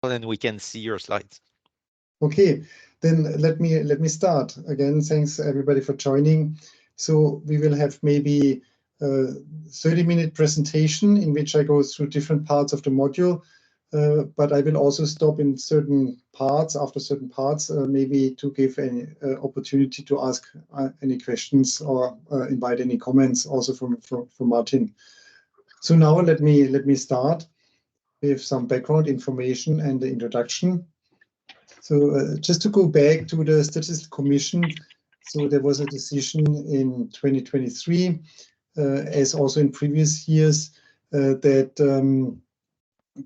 and we can see your slides. Okay, then let me start. Again, thanks everybody for joining. So we will have maybe a 30-minute presentation in which I go through different parts of the module, but I will also stop in certain parts, after certain parts, maybe to give an opportunity to ask any questions or invite any comments also from Martin. So now let me start with some background information and the introduction. So just to go back to the Statistical Commission, so there was a decision in 2023, as also in previous years, that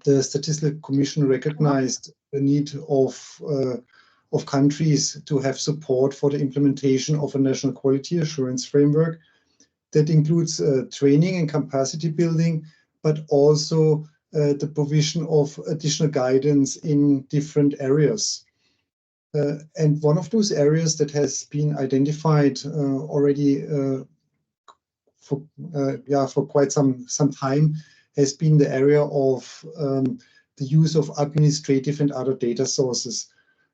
the Statistical Commission recognized the need of countries to have support for the implementation of a national quality assurance framework that includes training and capacity building, but also the provision of additional guidance in different areas. And one of those areas that has been identified already for quite some time has been the area of the use of administrative and other data sources.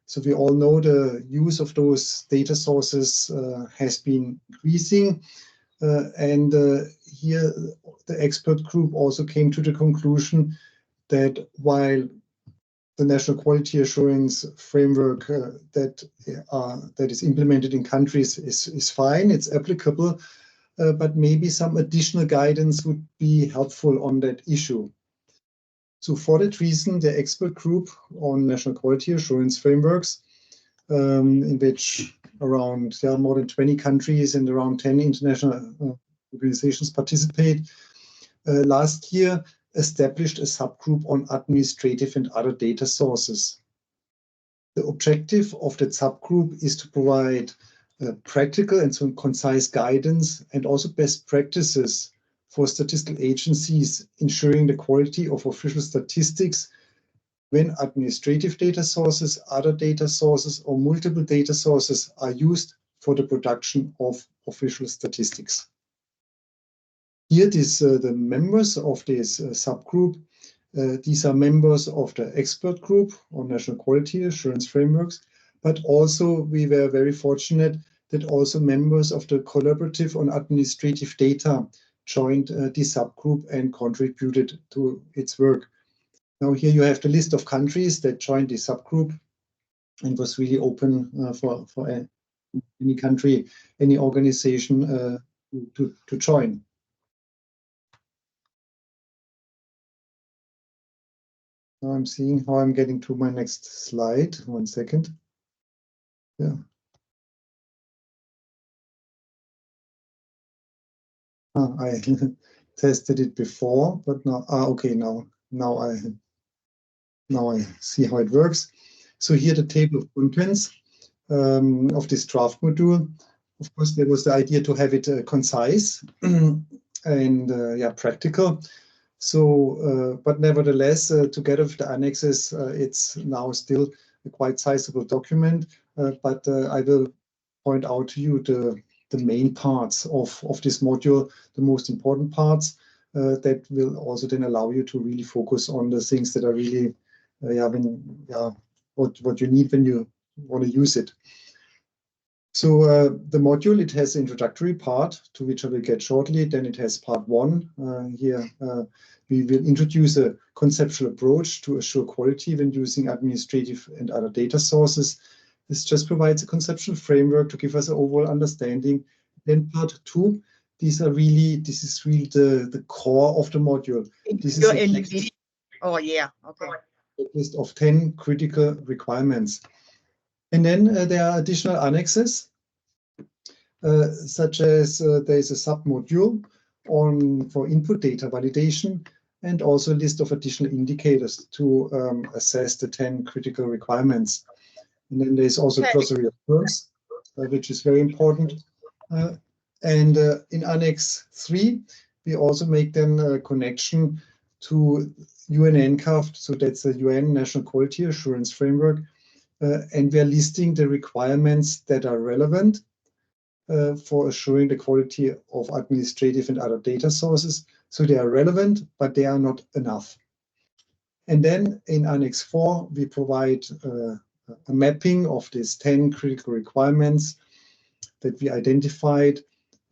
So we all know the use of those data sources has been increasing. And here the expert group also came to the conclusion that while the national quality assurance framework that is implemented in countries is fine, it's applicable, but maybe some additional guidance would be helpful on that issue. So for that reason, the expert group on national quality assurance frameworks, in which around more than 20 countries and around 10 international organizations participate, last year established a subgroup on administrative and other data sources. The objective of that subgroup is to provide practical and some concise guidance and also best practices for statistical agencies, ensuring the quality of official statistics when administrative data sources, other data sources, or multiple data sources are used for the production of official statistics. Here, the members of this subgroup, these are members of the expert group on national quality assurance frameworks, but also we were very fortunate that also members of the collaborative on administrative data joined the subgroup and contributed to its work. Now here you have the list of countries that joined the subgroup and was really open for any country, any organization to join. Now I'm seeing how I'm getting to my next slide. 1 second. Yeah. I tested it before, but now, okay, now I see how it works. So here the table of contents of this draft module. Of course, there was the idea to have it concise and practical. So, but nevertheless, together with the annexes, it's now still a quite sizable document. But I will point out to you the main parts of this module, the most important parts that will also then allow you to really focus on the things that are really, what you need when you want to use it. So the module, it has an introductory part to which I will get shortly. Then it has part 1. Here we will introduce a conceptual approach to assure quality when using administrative and other data sources. This just provides a conceptual framework to give us an overall understanding. Then part 2, this is really the core of the module. This is a list of 10 critical requirements. And then there are additional annexes, such as there is a sub-module for input data validation, and also a list of additional indicators to assess the 10 critical requirements. And then there's also a glossary of terms, which is very important. And in Annex 3, we also make then a connection to UN-NCAF, so that's the UN National Quality Assurance Framework, and we are listing the requirements that are relevant for assuring the quality of administrative and other data sources. So they are relevant, but they are not enough. And then in Annex 4, we provide a mapping of these 10 critical requirements that we identified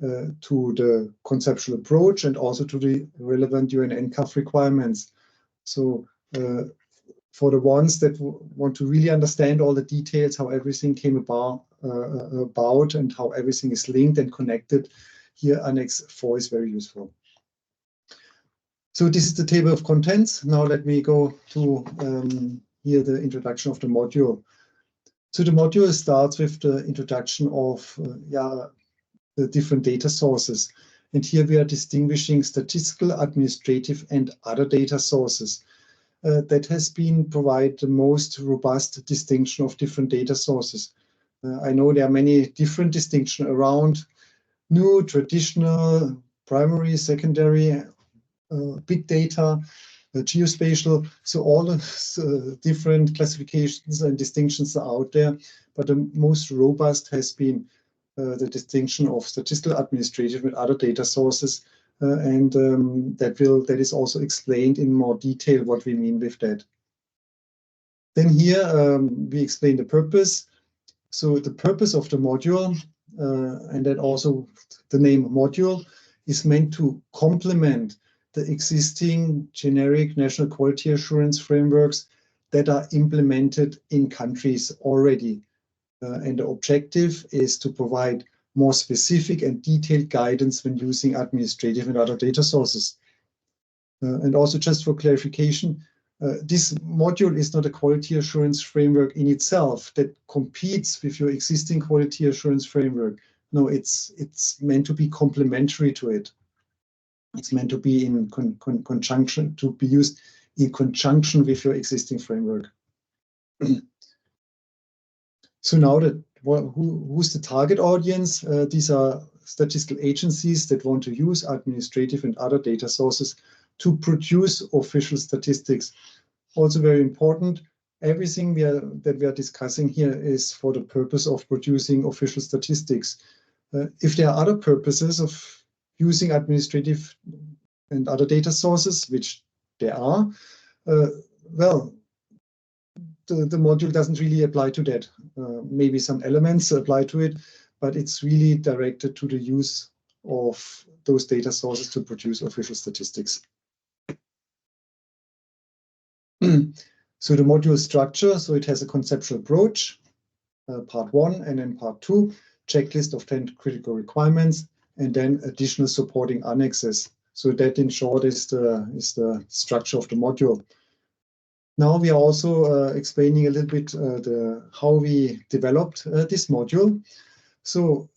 to the conceptual approach and also to the relevant UN NCAF requirements. So for the ones that want to really understand all the details, how everything came about and how everything is linked and connected, here Annex 4 is very useful. So this is the table of contents. Now let me go to here the introduction of the module. So the module starts with the introduction of the different data sources. And here we are distinguishing statistical, administrative, and other data sources. That has been provided the most robust distinction of different data sources. I know there are many different distinctions around new, traditional, primary, secondary, big data, geospatial. So all the different classifications and distinctions are out there, but the most robust has been the distinction of statistical, administrative, and other data sources. That is also explained in more detail what we mean with that. Then here we explain the purpose. So the purpose of the module, and then also the name module, is meant to complement the existing generic national quality assurance frameworks that are implemented in countries already. And the objective is to provide more specific and detailed guidance when using administrative and other data sources. And also just for clarification, this module is not a quality assurance framework in itself that competes with your existing quality assurance framework. No, it's meant to be complementary to it. It's meant to be in conjunction, to be used in conjunction with your existing framework. So now who's the target audience? These are statistical agencies that want to use administrative and other data sources to produce official statistics. Also very important, everything that we are discussing here is for the purpose of producing official statistics. If there are other purposes of using administrative and other data sources, which there are, well, the module doesn't really apply to that. Maybe some elements apply to it, but it's really directed to the use of those data sources to produce official statistics. So the module structure, so it has a conceptual approach, part 1, and then part 2, checklist of 10 critical requirements, and then additional supporting annexes. So that in short is the structure of the module. Now we are also explaining a little bit how we developed this module. So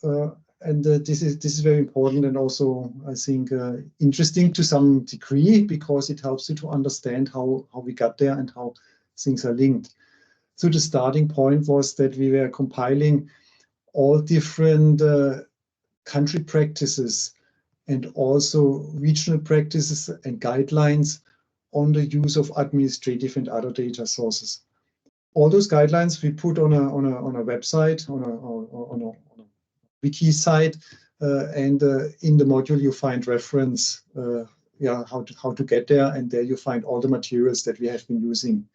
this is very important and also I think interesting to some degree because it helps you to understand how we got there and how things are linked. So the starting point was that we were compiling all different country practices and also regional practices and guidelines on the use of administrative and other data sources. All those guidelines we put on a website, on a wiki site, and in the module you find reference, how to get there, and there you find all the materials that we have been using.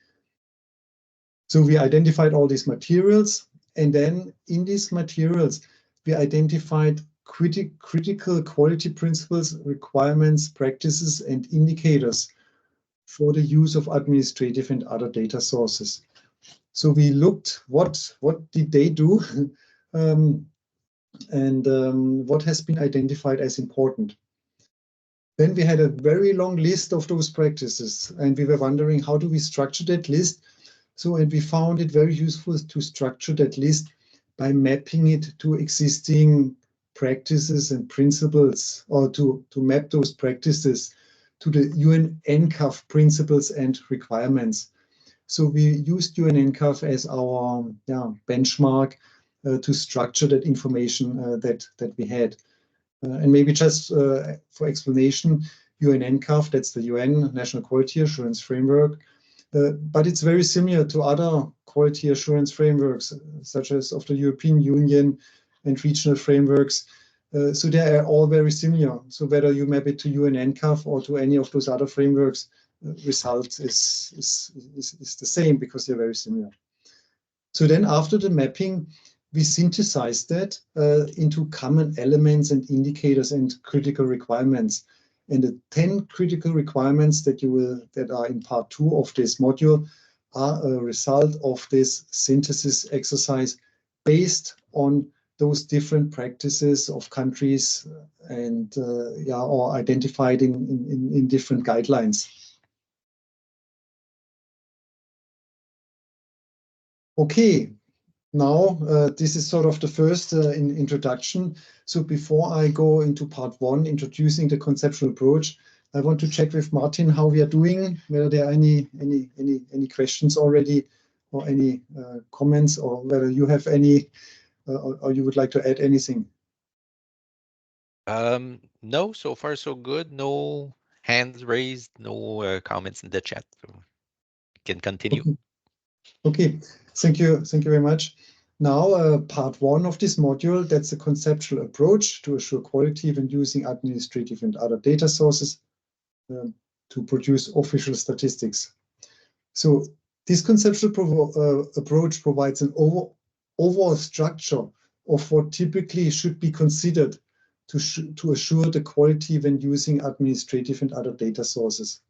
So we identified all these materials, and then in these materials we identified critical quality principles, requirements, practices, and indicators for the use of administrative and other data sources. So we looked what did they do and what has been identified as important. Then we had a very long list of those practices, and we were wondering how do we structure that list. So and we found it very useful to structure that list by mapping it to existing practices and principles, or to map those practices to the UN NCAF principles and requirements. So we used UN NCAF as our benchmark to structure that information that we had. And maybe just for explanation, UN NCAF, that's the UN National Quality Assurance Framework, but it's very similar to other quality assurance frameworks, such as of the European Union and regional frameworks. So they are all very similar. So whether you map it to UN NCAF or to any of those other frameworks, result is the same because they're very similar. So then after the mapping, we synthesize that into common elements and indicators and critical requirements. And the 10 critical requirements that are in part 2 of this module are a result of this synthesis exercise based on those different practices of countries and or identified in different guidelines. Okay, now this is sort of the first introduction. So before I go into part 1, introducing the conceptual approach, I want to check with Martin how we are doing, whether there are any questions already or any comments, or whether you have any or you would like to add anything. No, so far so good. No hands raised, no comments in the chat. So you can continue. Okay, thank you very much. Now, part 1 of this module, that's a conceptual approach to assure quality when using administrative and other data sources to produce official statistics. So this conceptual approach provides an overall structure of what typically should be considered to assure the quality when using administrative and other data sources.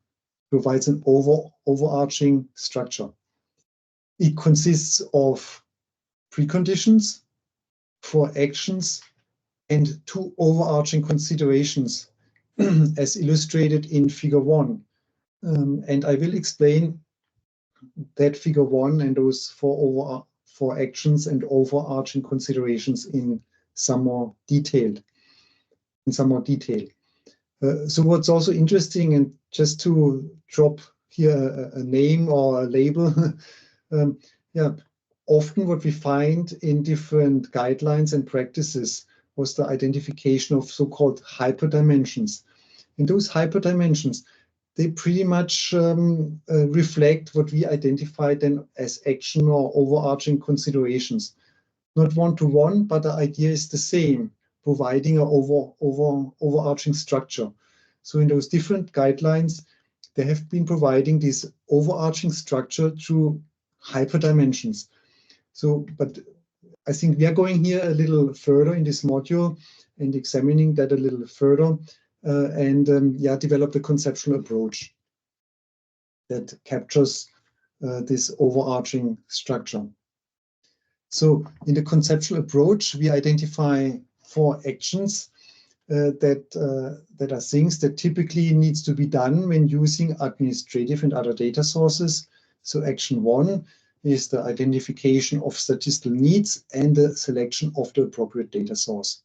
Provides an overarching structure. It consists of preconditions, 4 actions, and 2 overarching considerations, as illustrated in figure 1. And I will explain that figure 1 and those 4 actions and overarching considerations in some more detail. So what's also interesting, and just to drop here a name or a label, often what we find in different guidelines and practices was the identification of so-called hyperdimensions. And those hyperdimensions, they pretty much reflect what we identified then as action or overarching considerations. Not one-to-one, but the idea is the same, providing an overarching structure. So in those different guidelines, they have been providing this overarching structure through hyperdimensions. So, but I think we are going here a little further in this module and examining that a little further and develop a conceptual approach that captures this overarching structure. So in the conceptual approach, we identify 4 actions that are things that typically needs to be done when using administrative and other data sources. So action 1 is the identification of statistical needs and the selection of the appropriate data source.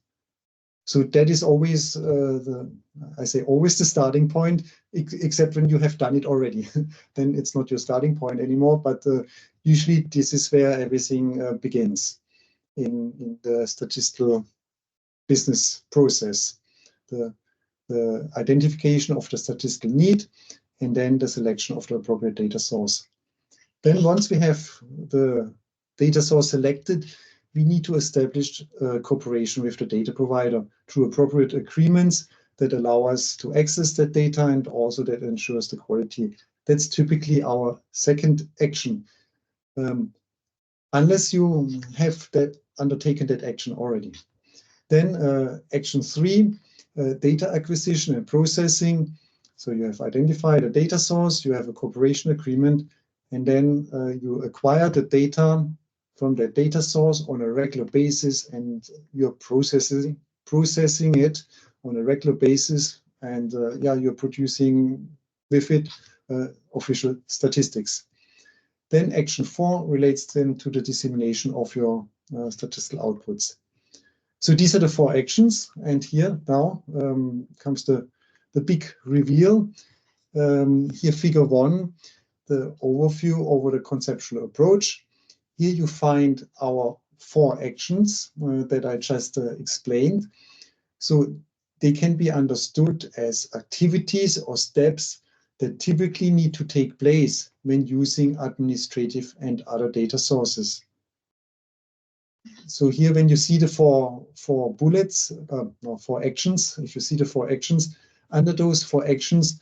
So that is always always the starting point, except when you have done it already. Then it's not your starting point anymore, but usually this is where everything begins in the statistical business process. The identification of the statistical need and then the selection of the appropriate data source. Then once we have the data source selected, we need to establish cooperation with the data provider through appropriate agreements that allow us to access that data and also that ensures the quality. That's typically our second action, unless you have undertaken that action already. Then action 3, data acquisition and processing. So you have identified a data source, you have a cooperation agreement, and then you acquire the data from that data source on a regular basis, and you're processing it on a regular basis, and you're producing with it official statistics. Then action 4 relates then to the dissemination of your statistical outputs. So these are the 4 actions, and here now comes the big reveal. Here figure 1, the overview over the conceptual approach. Here you find our 4 actions that I just explained. So they can be understood as activities or steps that typically need to take place when using administrative and other data sources. So here when you see the four bullets, 4 actions, if you see the 4 actions, under those 4 actions,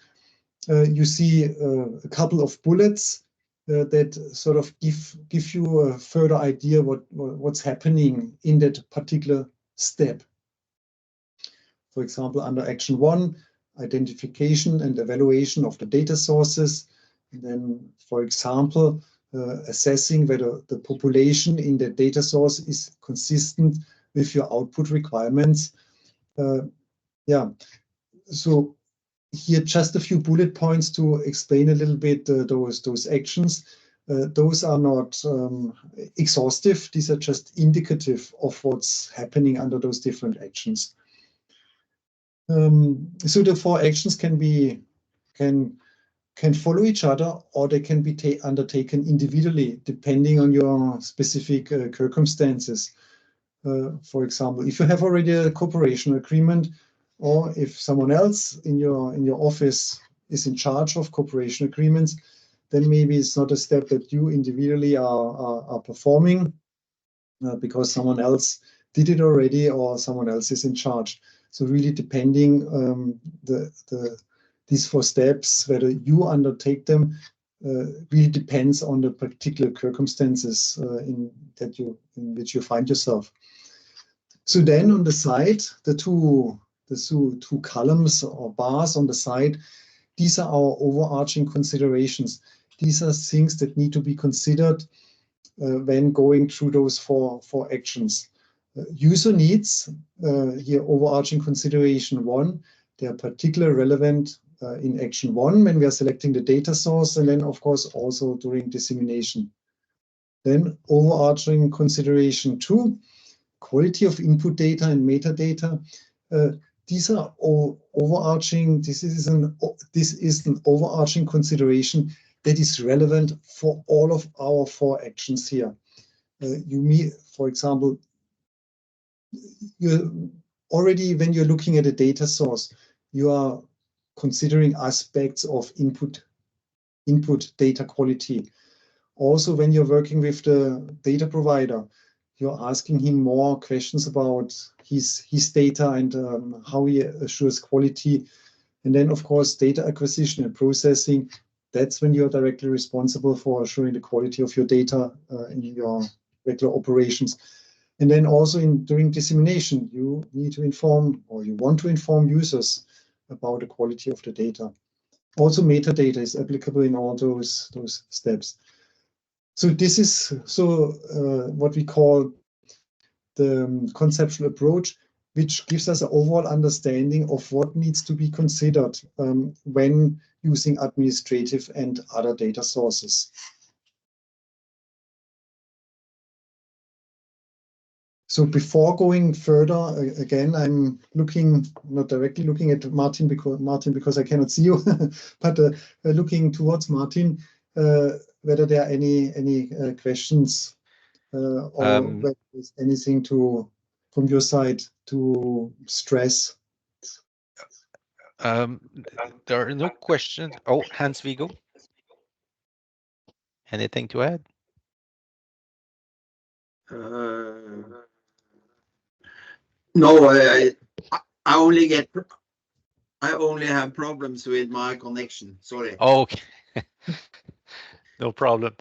you see a couple of bullets that sort of give you a further idea what's happening in that particular step. For example, under action 1, identification and evaluation of the data sources. And then, for example, assessing whether the population in the data source is consistent with your output requirements. Yeah, so here just a few bullet points to explain a little bit those actions. Those are not exhaustive. These are just indicative of what's happening under those different actions. So the 4 actions can follow each other, or they can be undertaken individually, depending on your specific circumstances. For example, if you have already a cooperation agreement, or if someone else in your office is in charge of cooperation agreements, then maybe it's not a step that you individually are performing because someone else did it already, or someone else is in charge. So really depending these 4 steps, whether you undertake them, really depends on the particular circumstances in which you find yourself. So then on the side, the two columns or bars on the side, these are our overarching considerations. These are things that need to be considered when going through those four actions. User needs, here overarching consideration 1, they are particularly relevant in action 1 when we are selecting the data source, and then of course also during dissemination. Then overarching consideration 2, quality of input data and metadata. These are all overarching. This is an overarching consideration that is relevant for all of our 4 actions here. For example, already when you're looking at a data source, you are considering aspects of input data quality. Also, when you're working with the data provider, you're asking him more questions about his data and how he assures quality. And then, of course, data acquisition and processing. That's when you're directly responsible for assuring the quality of your data in your regular operations. And then also during dissemination, you need to inform, or you want to inform users about the quality of the data. Also, metadata is applicable in all those steps. So this is what we call the conceptual approach, which gives us an overall understanding of what needs to be considered when using administrative and other data sources. So before going further, again, I'm not directly looking at Martin because I cannot see you, but looking towards Martin, whether there are any questions or whether there's anything from your side to stress. There are no questions. Oh, Hans Vigo. Anything to add? No, I only have problems with my connection. Sorry. Oh, okay. No problem.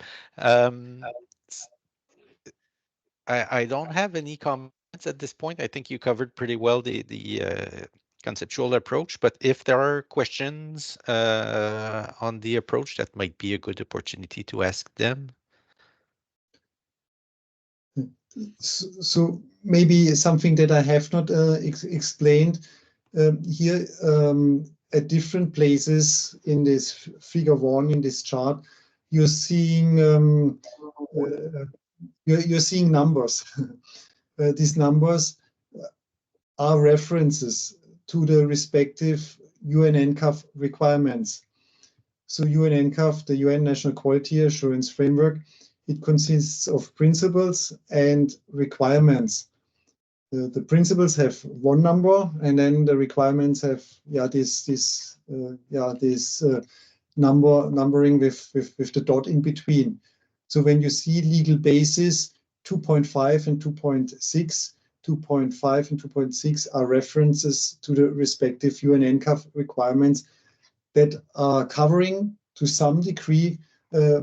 I don't have any comments at this point. I think you covered pretty well the conceptual approach, but if there are questions on the approach, that might be a good opportunity to ask them. So maybe something that I have not explained here at different places in this figure 1 in this chart, you're seeing numbers. These numbers are references to the respective UN-NCAF requirements. So UN-NCAF, the UN National Quality Assurance Framework, it consists of principles and requirements. The principles have one number, and then the requirements have this numbering with the dot in between. So when you see legal basis 2.5 and 2.6, 2.5 and 2.6 are references to the respective UN-NCAF requirements that are covering to some degree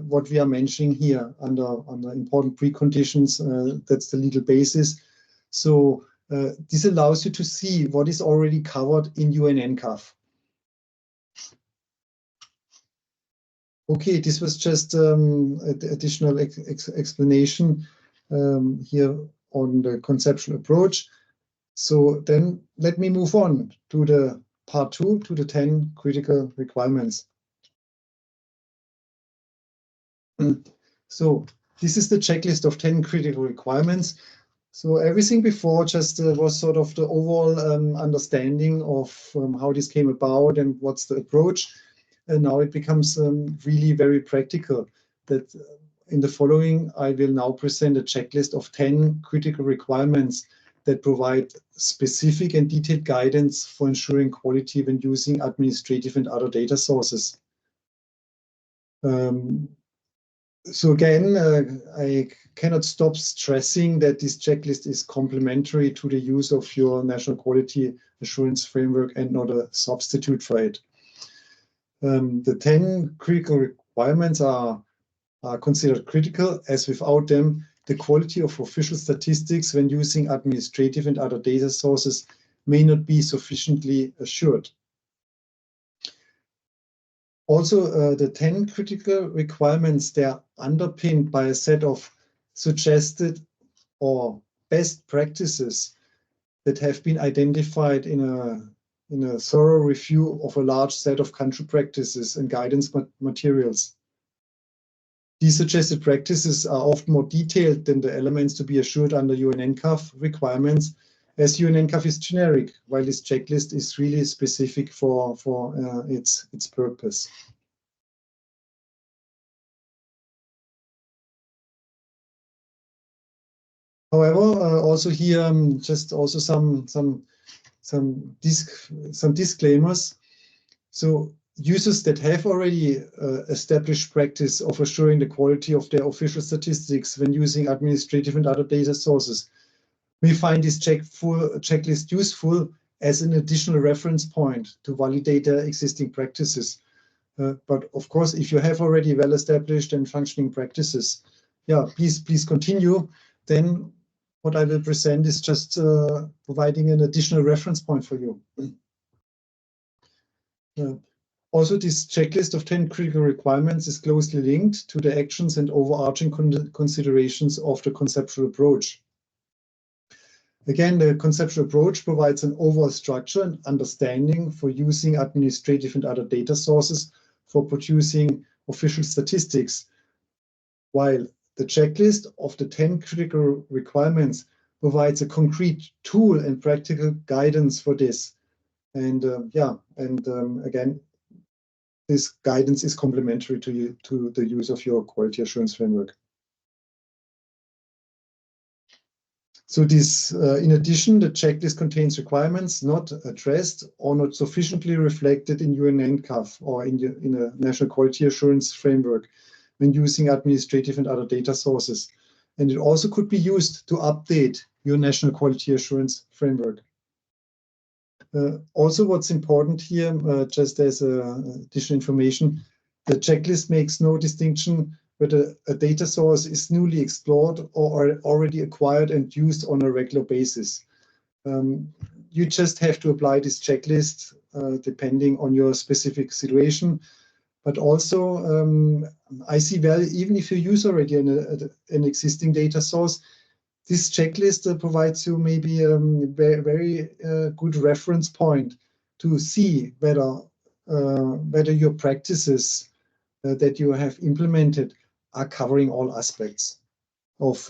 what we are mentioning here under important preconditions. That's the legal basis. So this allows you to see what is already covered in UNNCAF. Okay, this was just additional explanation here on the conceptual approach. So then let me move on to the part 2, to the 10 critical requirements. So this is the checklist of 10 critical requirements. So everything before just was sort of the overall understanding of how this came about and what's the approach. And now it becomes really very practical. That in the following, I will now present a checklist of 10 critical requirements that provide specific and detailed guidance for ensuring quality when using administrative and other data sources. So again, I cannot stop stressing that this checklist is complementary to the use of your national quality assurance framework and not a substitute for it. The 10 critical requirements are considered critical, as without them, the quality of official statistics when using administrative and other data sources may not be sufficiently assured. Also, the 10 critical requirements, they are underpinned by a set of suggested or best practices that have been identified in a thorough review of a large set of country practices and guidance materials. These suggested practices are often more detailed than the elements to be assured under UNNCAF requirements, as UNNCAF is generic, while this checklist is really specific for its purpose. However, also here, just also some disclaimers. So users that have already established practice of assuring the quality of their official statistics when using administrative and other data sources may find this checklist useful as an additional reference point to validate their existing practices. But of course, if you have already well-established and functioning practices, yeah, please continue. Then what I will present is just providing an additional reference point for you. Also, this checklist of 10 critical requirements is closely linked to the actions and overarching considerations of the conceptual approach. Again, the conceptual approach provides an overall structure and understanding for using administrative and other data sources for producing official statistics, while the checklist of the 10 critical requirements provides a concrete tool and practical guidance for this. And again, this guidance is complementary to the use of your quality assurance framework. So this, in addition, the checklist contains requirements not addressed or not sufficiently reflected in UNNCAF or in a national quality assurance framework when using administrative and other data sources. And it also could be used to update your national quality assurance framework. Also, what's important here, just as additional information, the checklist makes no distinction whether a data source is newly explored or already acquired and used on a regular basis. You just have to apply this checklist depending on your specific situation. But also, I see value even if you use already an existing data source. This checklist provides you maybe a very good reference point to see whether your practices that you have implemented are covering all aspects of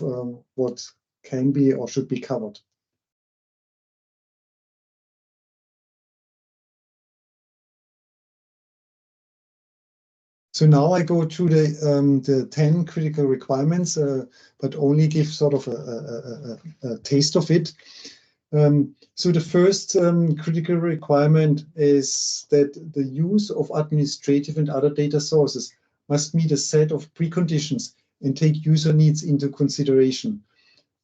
what can be or should be covered. So now I go through the 10 critical requirements, but only give sort of a taste of it. So the first critical requirement is that the use of administrative and other data sources must meet a set of preconditions and take user needs into consideration.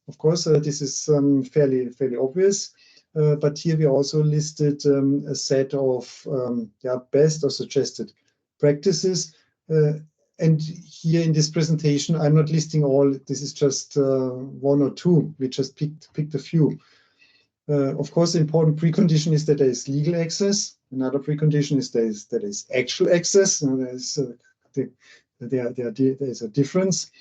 Of course, this is fairly obvious. but here we also listed a set of best or suggested practices. And here in this presentation, I'm not listing all. This is just one or two. We just picked a few. Of course, the important precondition is that there is legal access. Another precondition is there is actual access. There is a difference.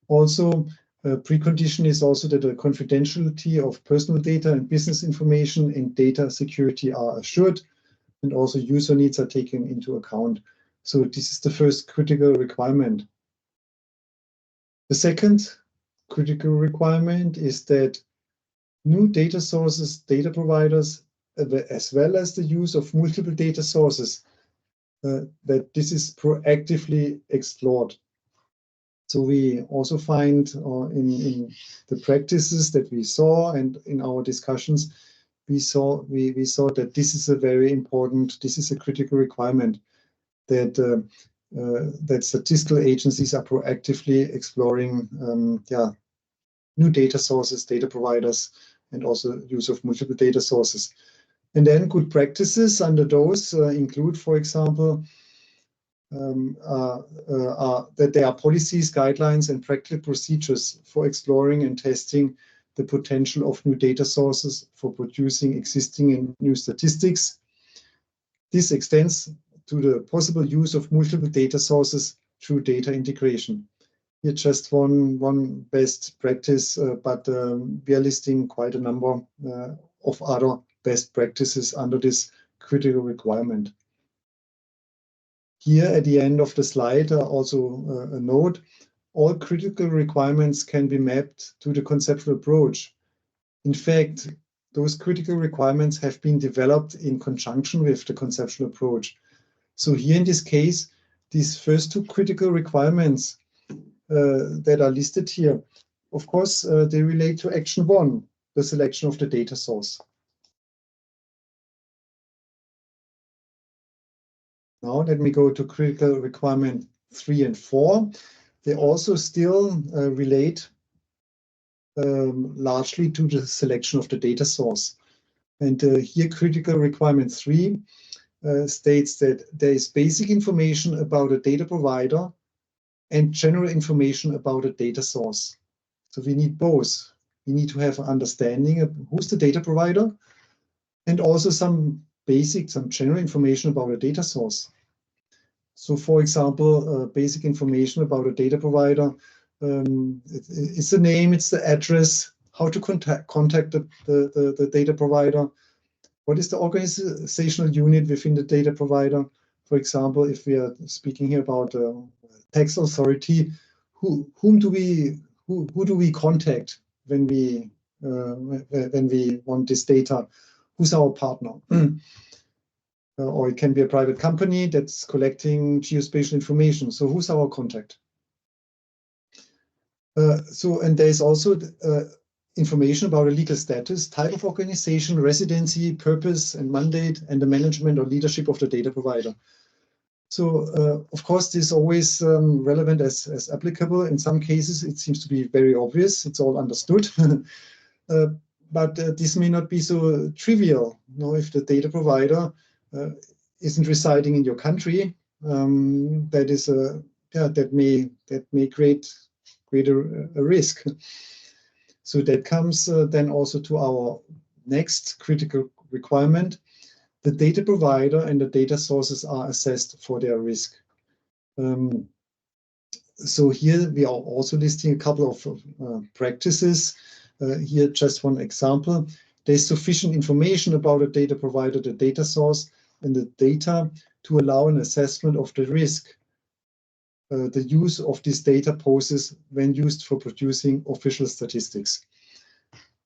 Also, a precondition is also that the confidentiality of personal data and business information and data security are assured, and also user needs are taken into account. So this is the first critical requirement. The second critical requirement is that new data sources, data providers, as well as the use of multiple data sources, that this is proactively explored. So we also find in the practices that we saw and in our discussions, we saw that this is a very important, this is a critical requirement, that that statistical agencies are proactively exploring new data sources, data providers, and also use of multiple data sources. And then good practices under those include, for example, that there are policies, guidelines, and practical procedures for exploring and testing the potential of new data sources for producing existing and new statistics. This extends to the possible use of multiple data sources through data integration. Here just one best practice, but we are listing quite a number of other best practices under this critical requirement. Here at the end of the slide, also a note, all critical requirements can be mapped to the conceptual approach. In fact, those critical requirements have been developed in conjunction with the conceptual approach. So here in this case, these first two critical requirements that are listed here, of course, they relate to action one, the selection of the data source. Now let me go to critical requirement 3 and 4. They also still relate largely to the selection of the data source. And here critical requirement 3 states that there is basic information about a data provider and general information about a data source. So we need both. We need to have an understanding of who's the data provider and also some general information about a data source. So for example, basic information about a data provider, it's the name, it's the address, how to contact the data provider, what is the organizational unit within the data provider. For example, if we are speaking here about tax authority, who do we contact when we want this data? Who's our partner? Or it can be a private company that's collecting geospatial information. So who's our contact? And there's also information about a legal status, type of organization, residency, purpose and mandate, and the management or leadership of the data provider. So of course, this is always relevant as applicable. In some cases, it seems to be very obvious. It's all understood. But this may not be so trivial. If the data provider isn't residing in your country, that may create a risk. So that comes then also to our next critical requirement. The data provider and the data sources are assessed for their risk. So here we are also listing a couple of practices. Here just one example. There's sufficient information about a data provider, the data source, and the data to allow an assessment of the risk the use of this data poses when used for producing official statistics.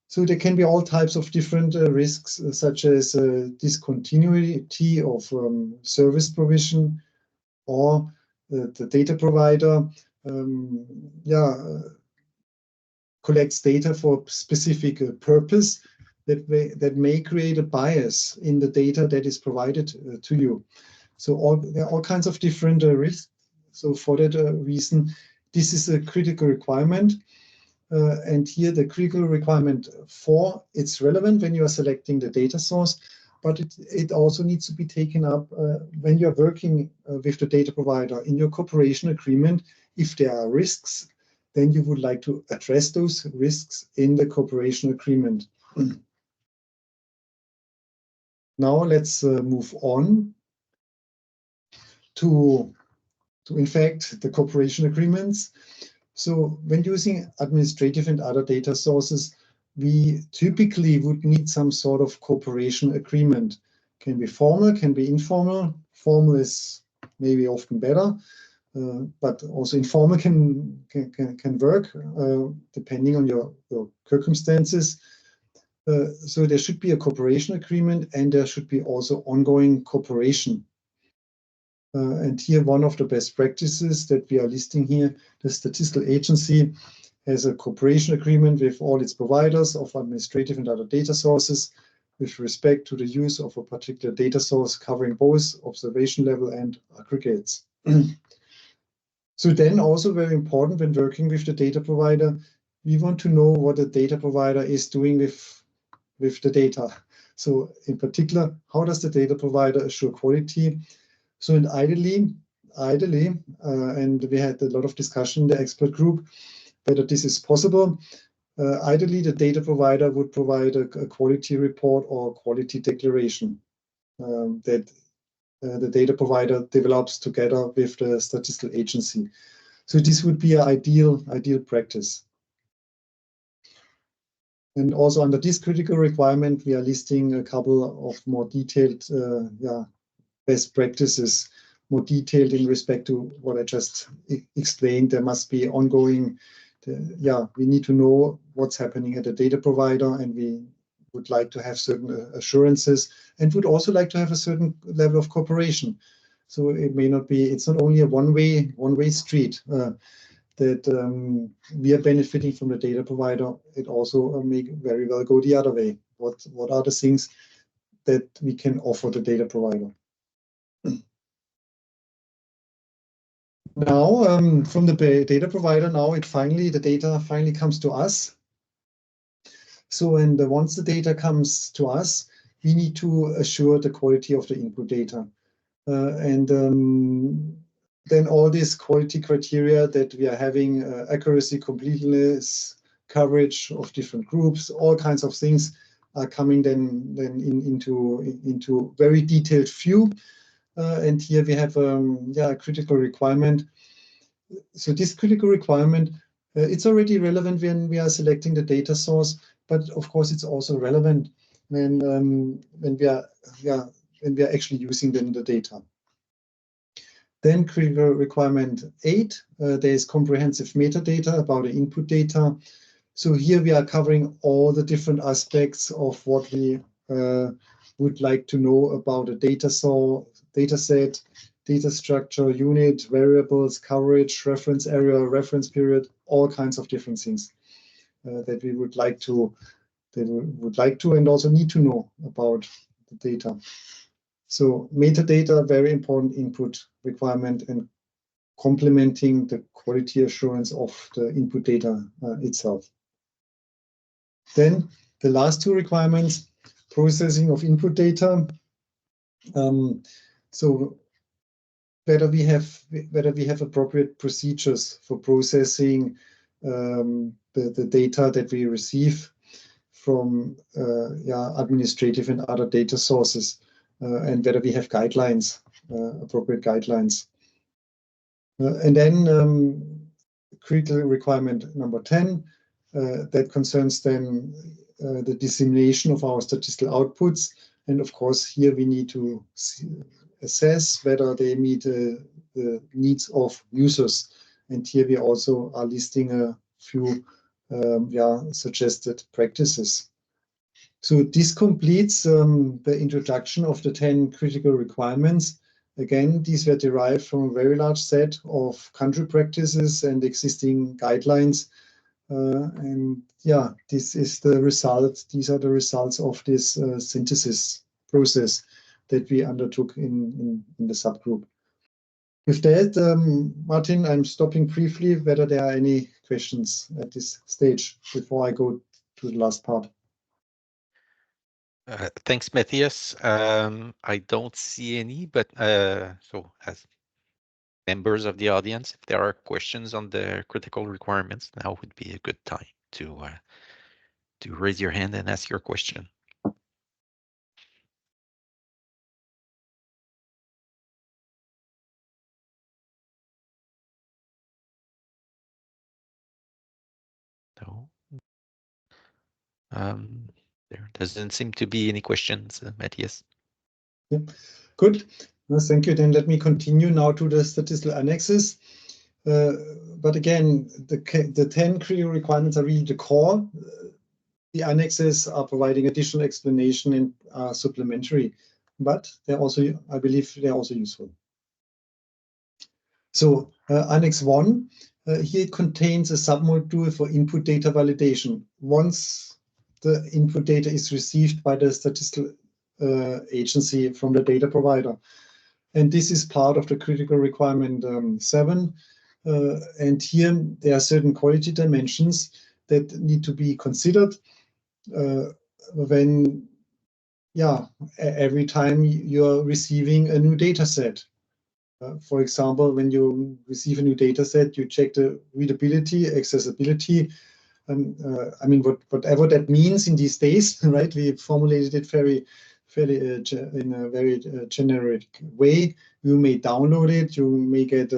So there can be all types of different risks, such as discontinuity of service provision, or the data provider collects data for specific purpose that may create a bias in the data that is provided to you. So there are all kinds of different risks. So for that reason, this is a critical requirement. And here the critical requirement 4, it's relevant when you are selecting the data source, but it also needs to be taken up when you're working with the data provider in your cooperation agreement. If there are risks, then you would like to address those risks in the cooperation agreement. Now let's move on to in fact the cooperation agreements. So when using administrative and other data sources, we typically would need some sort of cooperation agreement. Can be formal, can be informal. Formal is maybe often better, but also informal can work depending on your circumstances. So there should be a cooperation agreement, and there should be also ongoing cooperation. And here, one of the best practices that we are listing here, the statistical agency has a cooperation agreement with all its providers of administrative and other data sources with respect to the use of a particular data source covering both observation level and aggregates. So then also very important when working with the data provider, we want to know what the data provider is doing with the data. So in particular, how does the data provider assure quality? So and ideally, and we had a lot of discussion in the expert group whether this is possible. Ideally, the data provider would provide a quality report or quality declaration that the data provider develops together with the statistical agency. So this would be an ideal practice. And also under this critical requirement, we are listing a couple of more detailed best practices, more detailed in respect to what I just explained. There must be ongoing, we need to know what's happening at the data provider, and we would like to have certain assurances and would also like to have a certain level of cooperation. So it may not be, it's not only a one-way street that we are benefiting from the data provider. It also may very well go the other way. What are the things that we can offer the data provider? Now, from the data provider, now the data finally comes to us. So, and once the data comes to us, we need to assure the quality of the input data. Then all these quality criteria that we are having, accuracy, completeness, coverage of different groups, all kinds of things are coming then into very detailed view. And here we have a critical requirement. So this critical requirement, it's already relevant when we are selecting the data source, but of course it's also relevant when we are actually using the data. Then critical requirement 8, there is comprehensive metadata about the input data. So here we are covering all the different aspects of what we would like to know about a data set, data structure, unit, variables, coverage, reference area, reference period, all kinds of different things that we would like to and also need to know about the data. So metadata, very important input requirement and complementing the quality assurance of the input data itself. Then the last two requirements, processing of input data. So whether we have appropriate procedures for processing the data that we receive from administrative and other data sources, and whether we have guidelines, appropriate guidelines. And then critical requirement number 10, that concerns then the dissemination of our statistical outputs. And of course, here we need to assess whether they meet the needs of users. And here we also are listing a few suggested practices. So this completes the introduction of the 10 critical requirements. Again, these were derived from a very large set of country practices and existing guidelines. This is the result. These are the results of this synthesis process that we undertook in the subgroup. With that, Martin, I'm stopping briefly whether there are any questions at this stage before I go to the last part. Thanks, Matthias. I don't see any, but so as members of the audience, if there are questions on the critical requirements, now would be a good time to raise your hand and ask your question. No. There doesn't seem to be any questions, Matthias. Yeah. Good. Well, thank you. Then let me continue now to the statistical annexes. But again, the 10 critical requirements are really the core. The annexes are providing additional explanation and are supplementary, but they're also, I believe, they're also useful. So Annex 1, here it contains a submodule for input data validation. Once the input data is received by the statistical agency from the data provider. And this is part of the critical requirement 7. And here there are certain quality dimensions that need to be considered when, every time you're receiving a new data set. For example, when you receive a new data set, you check the readability, accessibility. I mean, whatever that means in these days, right? We formulated it fairly in a very generic way. You may download it, you may get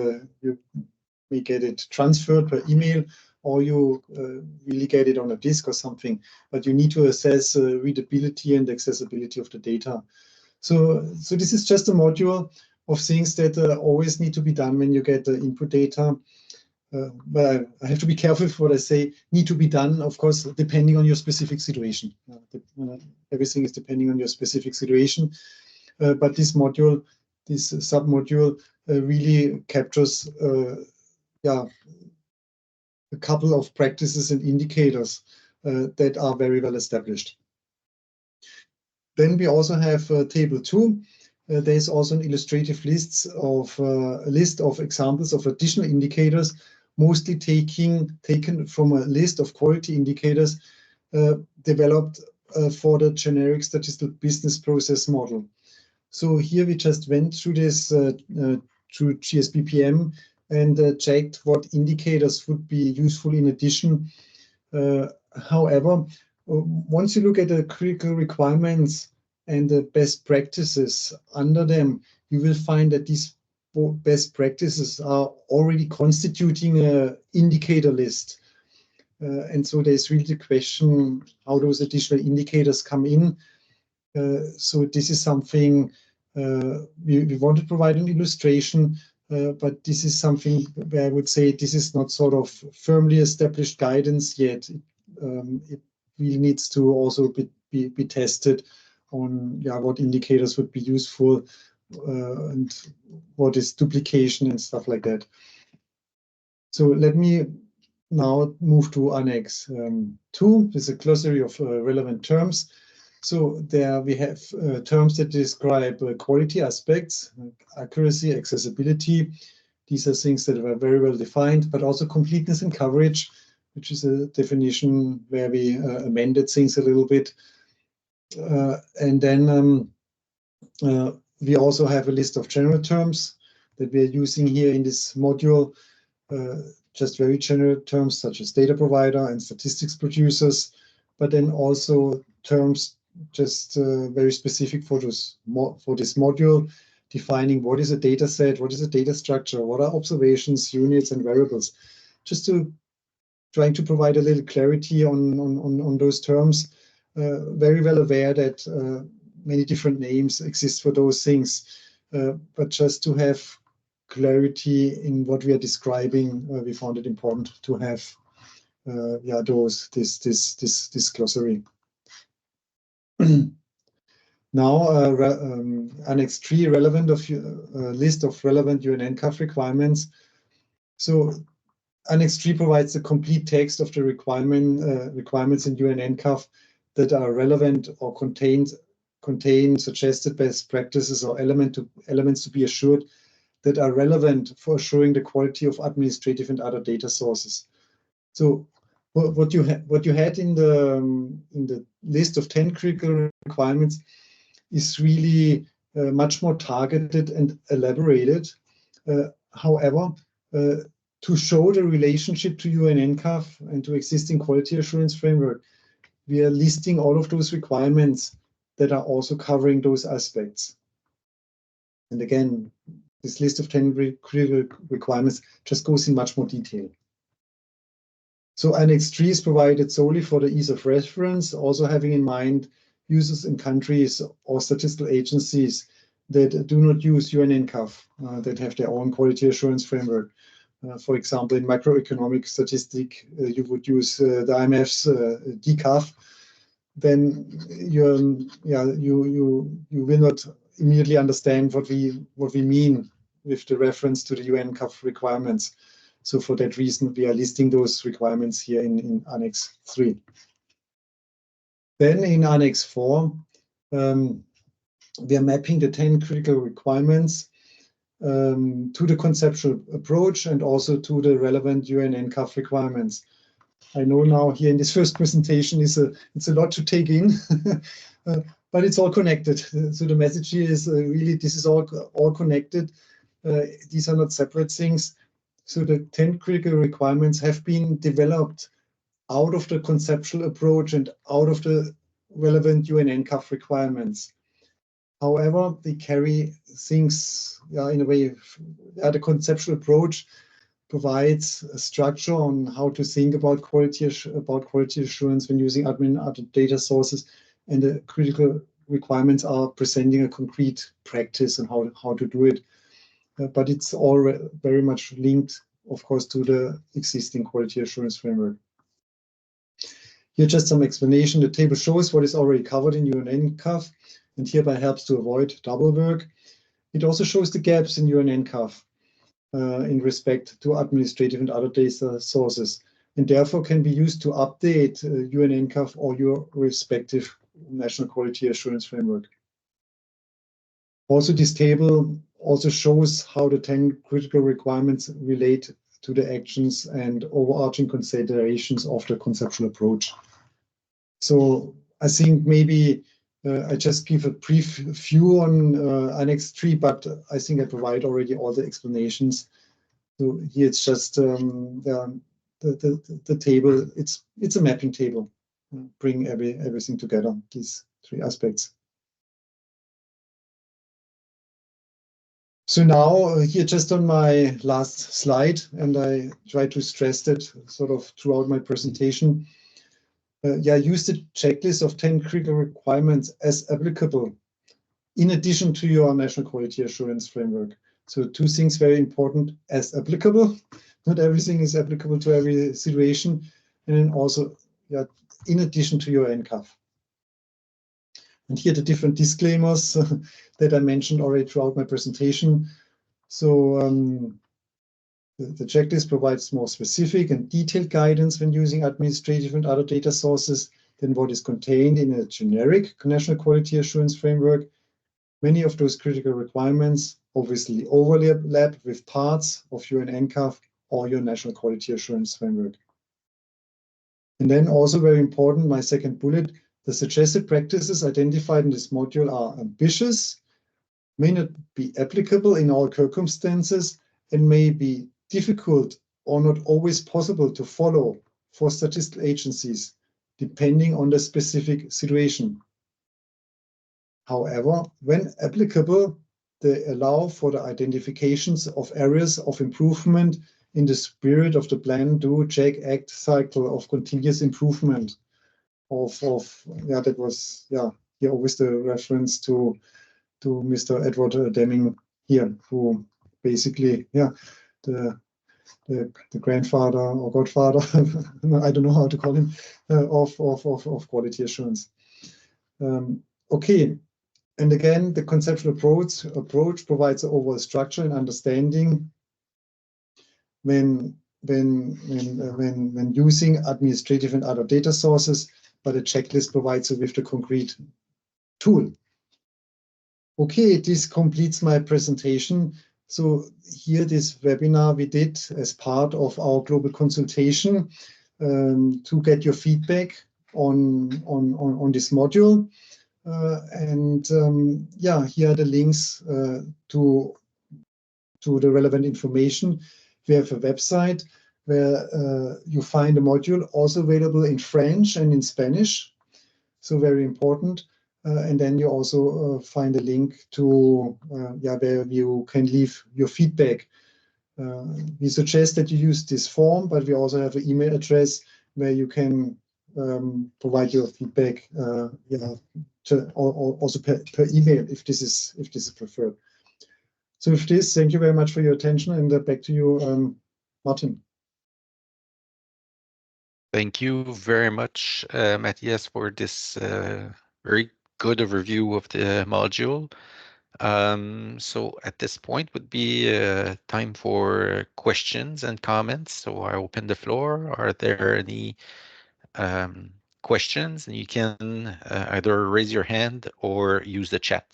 it transferred per email, or you really get it on a disk or something. But you need to assess readability and accessibility of the data. So this is just a module of things that always need to be done when you get the input data. But I have to be careful for what I say. Need to be done, of course, depending on your specific situation. Everything is depending on your specific situation. But this module, this submodule, really captures, a couple of practices and indicators that are very well established. Then we also have table 2. There's also an illustrative list of examples of additional indicators, mostly taken from a list of quality indicators developed for the generic statistical business process model. So here we just went through this through GSBPM and checked what indicators would be useful in addition. However, once you look at the critical requirements and the best practices under them, you will find that these best practices are already constituting an indicator list. And so there's really the question how those additional indicators come in. So this is something we want to provide an illustration, but this is something where I would say this is not sort of firmly established guidance yet. It really needs to also be tested on what indicators would be useful and what is duplication and stuff like that. So let me now move to Annex 2. This is a glossary of relevant terms. So there we have terms that describe quality aspects, accuracy, accessibility. These are things that are very well defined, but also completeness and coverage, which is a definition where we amended things a little bit. And then we also have a list of general terms that we are using here in this module, just very general terms such as data provider and statistics producers, but then also terms just very specific for this module, defining what is a data set, what is a data structure, what are observations, units, and variables. Just to trying to provide a little clarity on those terms. Very well aware that many different names exist for those things, but just to have clarity in what we are describing, we found it important to have this glossary. Now, Annex 3, list of relevant UNNCAF requirements. So Annex 3 provides the complete text of the requirements in UNNCAF that are relevant or contain suggested best practices or elements to be assured that are relevant for assuring the quality of administrative and other data sources. So what you had in the list of 10 critical requirements is really much more targeted and elaborated. However, to show the relationship to UN NCAF and to existing quality assurance framework, we are listing all of those requirements that are also covering those aspects. And again, this list of 10 critical requirements just goes in much more detail. So Annex 3 is provided solely for the ease of reference, also having in mind users in countries or statistical agencies that do not use UN NCAF, that have their own quality assurance framework. For example, in macroeconomic statistic, you would use the IMF's DCAF. Then you will not immediately understand what we mean with the reference to the UN NCAF requirements. So for that reason, we are listing those requirements here in Annex 3. Then in Annex 4, we are mapping the 10 critical requirements to the conceptual approach and also to the relevant UN NCAF requirements. I know now here in this first presentation it's a lot to take in, but it's all connected. So the message here is really this is all connected. These are not separate things. So the 10 critical requirements have been developed out of the conceptual approach and out of the relevant UN NCAF requirements. However, they carry things in a way. The conceptual approach provides a structure on how to think about quality assurance when using admin other data sources, and the critical requirements are presenting a concrete practice on how to do it. But it's all very much linked, of course, to the existing quality assurance framework. Here, just some explanation. The table shows what is already covered in UN NCAF and hereby helps to avoid double work. It also shows the gaps in UN NCAF in respect to administrative and other data sources, and therefore can be used to update UN NCAF or your respective national quality assurance framework. Also, this table also shows how the 10 critical requirements relate to the actions and overarching considerations of the conceptual approach. So I think maybe I just give a brief view on Annex 3, but I think I provide already all the explanations. So here it's just the table. It's a mapping table, bring everything together, these 3 aspects. So now here just on my last slide, and I try to stress that sort of throughout my presentation. Use the checklist of 10 critical requirements as applicable in addition to your national quality assurance framework. So 2 things very important: as applicable. Not everything is applicable to every situation, and then also in addition to your NCAF. And here the different disclaimers that I mentioned already throughout my presentation. So the checklist provides more specific and detailed guidance when using administrative and other data sources than what is contained in a generic national quality assurance framework. Many of those critical requirements obviously overlap with parts of your NCAF or your national quality assurance framework. And then also very important, my second bullet, the suggested practices identified in this module are ambitious, may not be applicable in all circumstances, and may be difficult or not always possible to follow for statistical agencies, depending on the specific situation. However, when applicable, they allow for the identifications of areas of improvement in the spirit of the plan, do, check, act cycle of continuous improvement. That was here always the reference to Mr. Edward Deming here, who basically the grandfather or godfather I don't know how to call him of quality assurance. Okay. And again, the conceptual approach provides an overall structure and understanding when using administrative and other data sources, but a checklist provides you with the concrete tool. Okay, this completes my presentation. So here, this webinar we did as part of our global consultation to get your feedback on this module. Yeah, here are the links to the relevant information. We have a website where you find a module also available in French and in Spanish, so very important. And then you also find a link to yeah, where you can leave your feedback. We suggest that you use this form, but we also have an email address where you can provide your feedback yeah, also per email if this is preferred. So with this, thank you very much for your attention, and back to you, Martin. Thank you very much, Matthias, for this very good overview of the module. So at this point would be time for questions and comments. So I open the floor. Are there any questions? And you can either raise your hand or use the chat.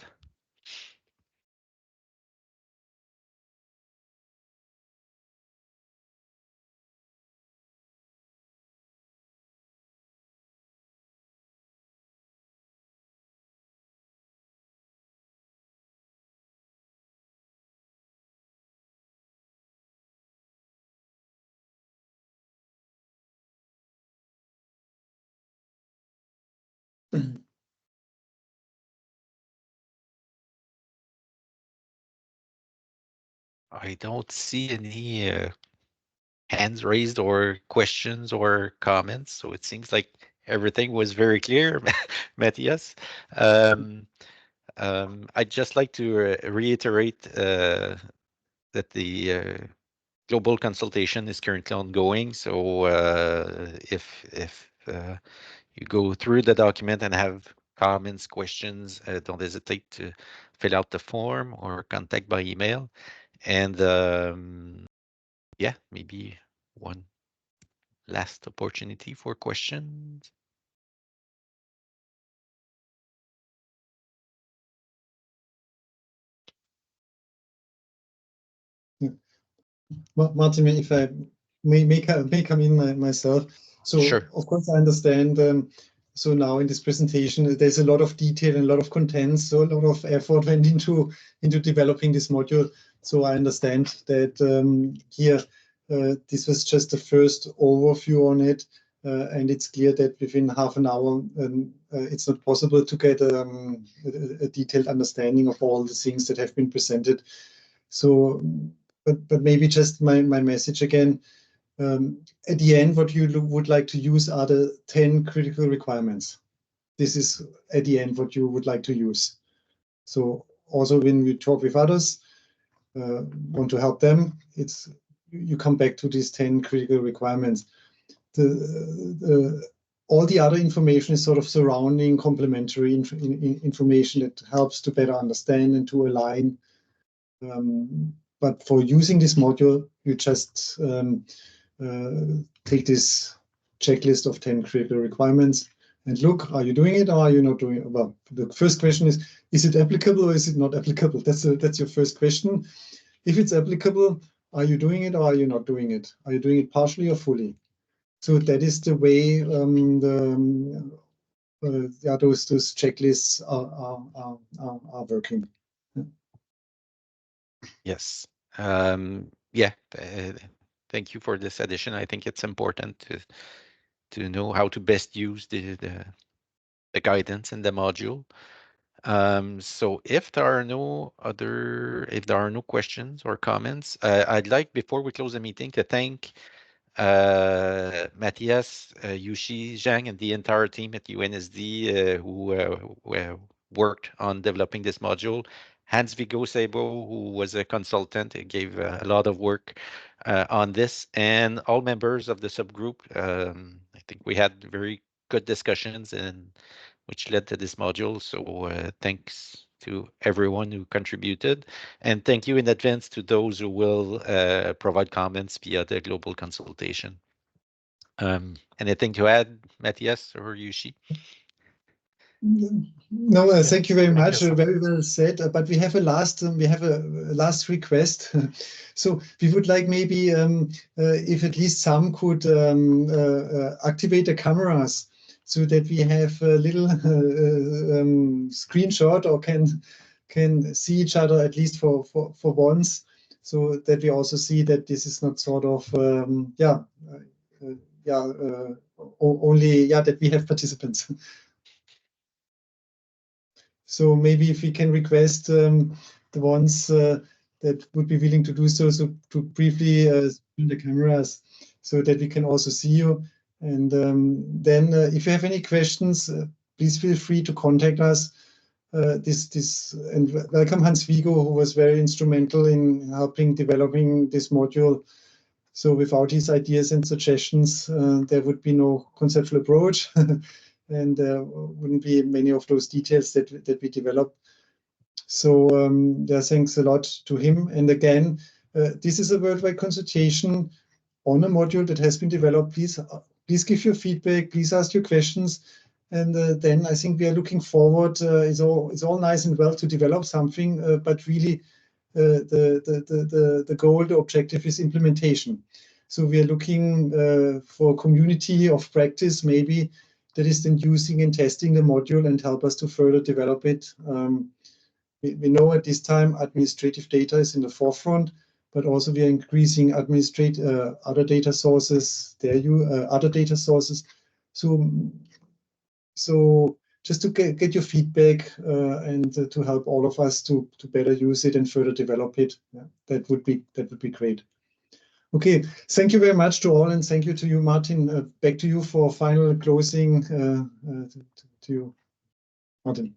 I don't see any hands raised or questions or comments. So it seems like everything was very clear, Matthias. Um, I'd just like to reiterate that the global consultation is currently ongoing. So if you go through the document and have comments, questions, don't hesitate to fill out the form or contact by email. And yeah, maybe one last opportunity for questions. Yeah. Martin, if I may come in myself. So Sure. of course I understand. So now in this presentation, there's a lot of detail and a lot of content. So a lot of effort went into developing this module. So I understand that here this was just the first overview on it, and it's clear that within half an hour it's not possible to get a detailed understanding of all the things that have been presented. So, but maybe just my message again. At the end, what you would like to use are the 10 critical requirements. This is at the end what you would like to use. So also when we talk with others, want to help them, it's you come back to these 10 critical requirements. All the other information is sort of surrounding complementary information that helps to better understand and to align. But for using this module, you just take this checklist of 10 critical requirements and look, are you doing it or are you not doing it? Well, the first question is it applicable or is it not applicable? That's your first question. If it's applicable, are you doing it or are you not doing it? Are you doing it partially or fully? So that is the way yeah, those checklists are working. Yes. Yeah. Thank you for this addition. I think it's important to know how to best use the guidance in the module. So if there are no questions or comments, I'd like before we close the meeting to thank Matthias, Yushi, Zhang, and the entire team at UNSD who worked on developing this module. Hans Viggo Sebo, who was a consultant, gave a lot of work on this, and all members of the subgroup. I think we had very good discussions and which led to this module. So thanks to everyone who contributed. And thank you in advance to those who will provide comments via the global consultation. Anything to add, Matthias or Yushi? No, thank you very Thank much. you so Very well said. But we have a last request. So we would like maybe if at least some could activate the cameras so that we have a little screenshot or can see each other at least for once, so that we also see that this is not sort of only that we have participants. So maybe if we can request the ones that would be willing to do so, to briefly spin the cameras so that we can also see you. And then if you have any questions, please feel free to contact us. And welcome Hans Vigo, who was very instrumental in helping developing this module. So without his ideas and suggestions, there would be no conceptual approach. And wouldn't be many of those details that we developed. So thanks a lot to him. And again, this is a worldwide consultation on a module that has been developed. Please give your feedback. Please ask your questions. And then I think we are looking forward. It's all nice and well to develop something, but really the goal, the objective is implementation. So we are looking for a community of practice, maybe, that is then using and testing the module and help us to further develop it. We know at this time administrative data is in the forefront, but also we are increasing other data sources. Other data sources. So just to get your feedback and to help all of us to better use it and further develop it. Yeah, that would be great. Okay, thank you very much to all, and thank you to you, Martin. Back to you for final closing. To you, Martin.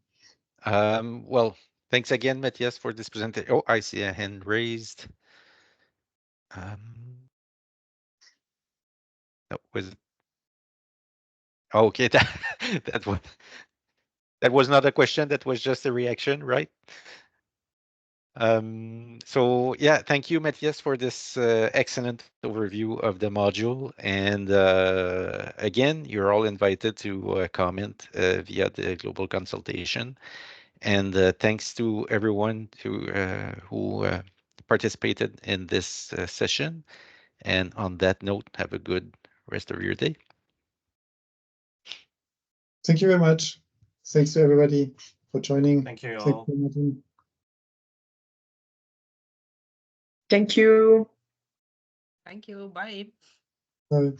Well, thanks again, Matthias, for this presentation. Oh, I see a hand raised. That was okay. That was not a question. That was just a reaction, right? So yeah, thank you, Matthias, for this excellent overview of the module. And again, you're all invited to comment via the global consultation. And thanks to everyone who participated in this session. And on that note, have a good rest of your day. Thank you very much. Thanks to everybody for joining. Thank you Thank all. you, Martin. Thank you. Thank you. Bye. Bye.